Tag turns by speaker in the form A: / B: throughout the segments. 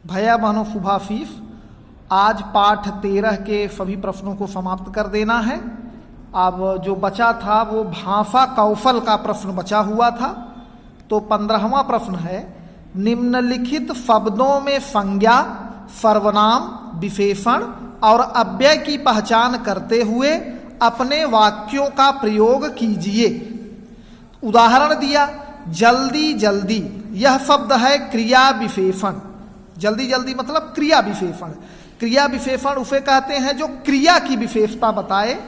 A: भैया बहनों शुभ फीस, आज पाठ 13 के सभी प्रश्नों को समाप्त कर देना है। अब जो बचा था वो भाषा कौशल का प्रश्न बचा हुआ था। तो 15वां प्रश्न है, निम्नलिखित शब्दों में संज्ञा, सर्वनाम, विशेषण और अव्यय की पहचान करते हुए अपने वाक्यों का प्रयोग कीजिए। उदाहरण दिया, जल्दी जल्दी, यह शब्द है क्रिया विशेषण। जल्दी जल्दी मतलब क्रिया विशेषण। क्रिया विशेषण उसे कहते हैं जो क्रिया की विशेषता बताए,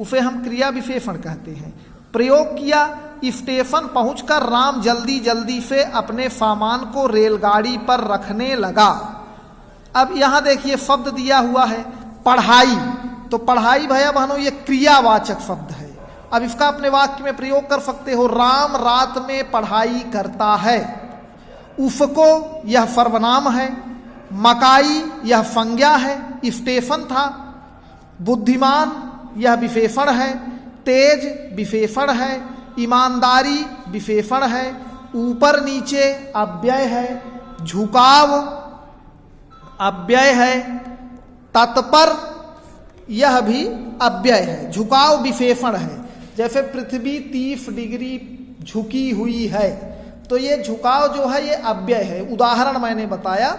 A: उसे हम क्रिया विशेषण कहते हैं। प्रयोग किया, स्टेशन पहुंचकर राम जल्दी जल्दी से अपने सामान को रेलगाड़ी पर रखने लगा। अब यहां देखिए शब्द दिया हुआ है पढ़ाई, तो पढ़ाई भैया बहनों ये क्रियावाचक शब्द है। अब इसका अपने वाक्य में प्रयोग कर सकते हो, राम रात में पढ़ाई करता है। उसको यह सर्वनाम है, मकाई यह संज्ञा है, स्टेशन था। बुद्धिमान यह विशेषण है, तेज विशेषण है, ईमानदारी विशेषण है, ऊपर नीचे अव्यय है, झुकाव अव्यय है, तत्पर यह भी अव्यय है, झुकाव विशेषण है। जैसे पृथ्वी 30 डिग्री झुकी हुई है, तो ये झुकाव जो है ये अव्यय है। उदाहरण मैंने बताया,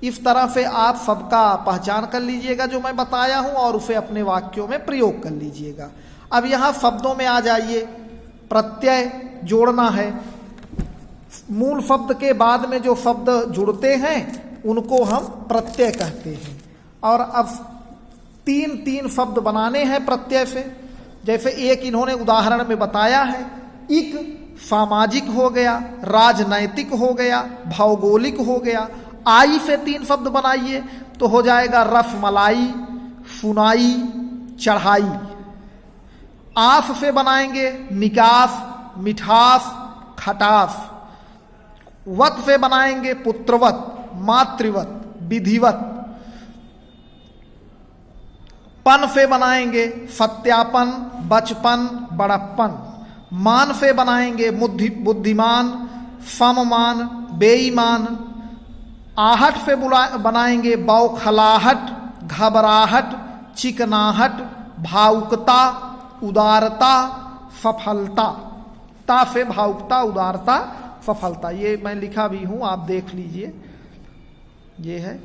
A: इस तरह से आप सबका पहचान कर लीजिएगा जो मैं बताया हूं और उसे अपने वाक्यों में प्रयोग कर लीजिएगा। अब यहां शब्दों में आ जाइए, प्रत्यय जोड़ना है। मूल शब्द के बाद में जो शब्द जुड़ते हैं उनको हम प्रत्यय कहते हैं। और अब तीन शब्द बनाने हैं प्रत्यय से। जैसे एक इन्होंने उदाहरण में बताया है, इक सामाजिक हो गया, राजनैतिक हो गया, भौगोलिक हो गया। आई से 3 शब्द बनाइए तो हो जाएगा रसमलाई, सुनाई, चढ़ाई। आफ से बनाएंगे निकास, मिठास, खटास। वत से बनाएंगे पुत्रवत, मातृवत, विधिवत। पन से बनाएंगे सत्यापन, बचपन, बड़प्पन। मान से बनाएंगे बुद्धिमान, सममान, बेईमान। आहट से बनाएंगे बौखलाहट, घबराहट, चिकनाहट, भावुकता, उदारता, सफलता। ता से भावुकता, उदारता, सफलता। ये मैं लिखा भी हूं, आप देख लीजिए, ये है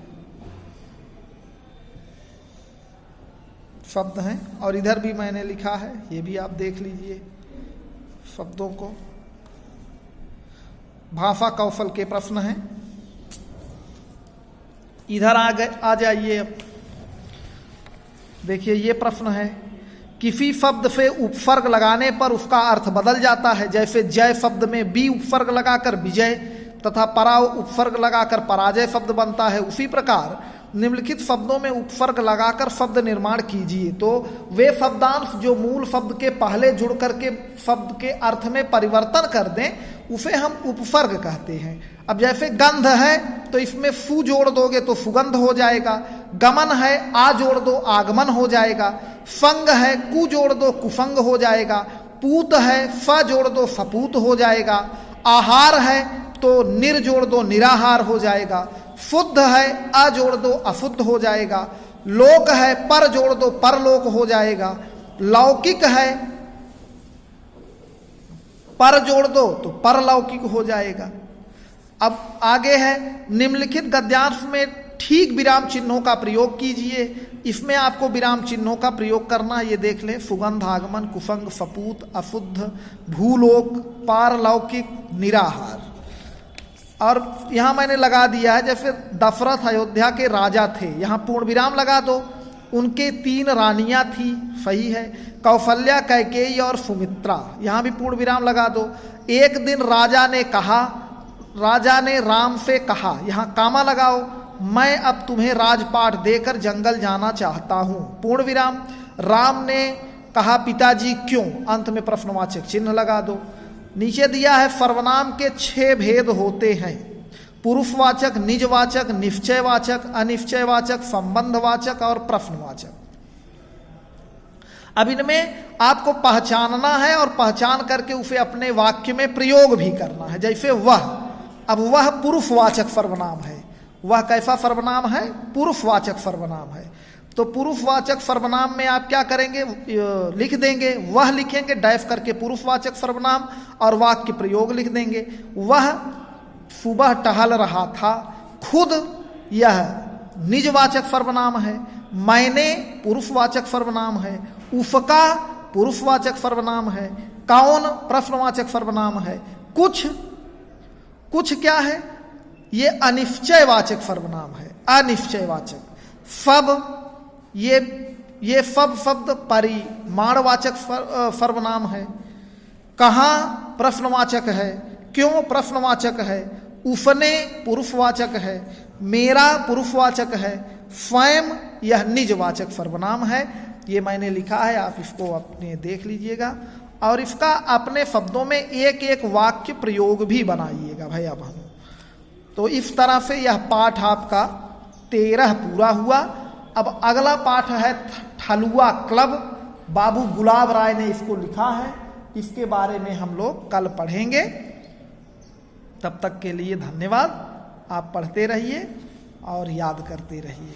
A: शब्द हैं। और इधर भी मैंने लिखा है, ये भी आप देख लीजिए शब्दों को। भाषा कौशल के प्रश्न हैं। इधर आ जाइए। अब देखिए ये प्रश्न है, किसी शब्द से उपसर्ग लगाने पर उसका अर्थ बदल जाता है। जैसे जय शब्द में बी उपसर्ग लगाकर विजय तथा परा उपसर्ग लगाकर पराजय शब्द बनता है, उसी प्रकार निम्नलिखित शब्दों में उपसर्ग लगाकर शब्द निर्माण कीजिए। तो वे शब्दांश जो मूल शब्द के पहले जुड़ करके शब्द के अर्थ में परिवर्तन कर दें उसे हम उपसर्ग कहते हैं। अब जैसे गंध है तो इसमें फू जोड़ दोगे तो सुगंध हो जाएगा। गमन है, आ जोड़ दो आगमन हो जाएगा। संग है, कु जोड़ दो कुसंग हो जाएगा। पूत है, फ जोड़ दो सपूत हो जाएगा। आहार है तो निर जोड़ दो निराहार हो जाएगा। शुद्ध है, अ जोड़ दो अशुद्ध हो जाएगा। लोक है, पर जोड़ दो परलोक हो जाएगा। लौकिक है, पर जोड़ दो तो परलौकिक हो जाएगा। अब आगे है, निम्नलिखित गद्यांश में ठीक विराम चिन्हों का प्रयोग कीजिए। इसमें आपको विराम चिन्हों का प्रयोग करना है, ये देख लें, सुगंध, आगमन, कुसंग, सपूत, अशुद्ध, भूलोक, पारलौकिक, निराहार। और यहां मैंने लगा दिया है, जैसे दशरथ अयोध्या के राजा थे, यहां पूर्ण विराम लगा दो। उनके 3 रानियां थी, सही है। कौशल्या, कैकेयी और सुमित्रा, यहां भी पूर्ण विराम लगा दो। एक दिन राजा ने कहा, राजा ने राम से कहा, यहां कामा लगाओ, मैं अब तुम्हें राजपाट देकर जंगल जाना चाहता हूं, पूर्ण विराम। राम ने कहा, पिताजी क्यों, अंत में प्रश्नवाचक चिन्ह लगा दो। नीचे दिया है, सर्वनाम के 6 भेद होते हैं, पुरुषवाचक, निजवाचक, निश्चयवाचक, अनिश्चयवाचक, संबंधवाचक और प्रश्नवाचक। अब इनमें आपको पहचानना है और पहचान करके उसे अपने वाक्य में प्रयोग भी करना है। जैसे वह, अब वह पुरुषवाचक सर्वनाम है, वह कैसा सर्वनाम है? पुरुषवाचक सर्वनाम है। तो पुरुषवाचक सर्वनाम में आप क्या करेंगे? लिख देंगे, वह लिखेंगे डैश करके पुरुषवाचक सर्वनाम और वाक्य प्रयोग लिख देंगे। वह सुबह टहल रहा था, खुद यह निजवाचक सर्वनाम है, मैंने पुरुषवाचक सर्वनाम है, उसका पुरुषवाचक सर्वनाम है, कौन प्रश्नवाचक सर्वनाम है, कुछ क्या है? ये अनिश्चयवाचक सर्वनाम है, अनिश्चयवाचक। सब ये सब शब्द परिमाणवाचक सर्वनाम है। कहाँ प्रश्नवाचक है, क्यों प्रश्नवाचक है, उसने पुरुषवाचक है, मेरा पुरुषवाचक है, स्वयं यह निजवाचक सर्वनाम है। ये मैंने लिखा है, आप इसको अपने देख लीजिएगा और इसका अपने शब्दों में एक एक वाक्य प्रयोग भी बनाइएगा भैया बहनों। तो इस तरह से यह पाठ आपका 13 पूरा हुआ। अब अगला पाठ है ठलुआ क्लब, बाबू गुलाब राय ने इसको लिखा है, इसके बारे में हम लोग कल पढ़ेंगे। तब तक के लिए धन्यवाद। आप पढ़ते रहिए और याद करते रहिए।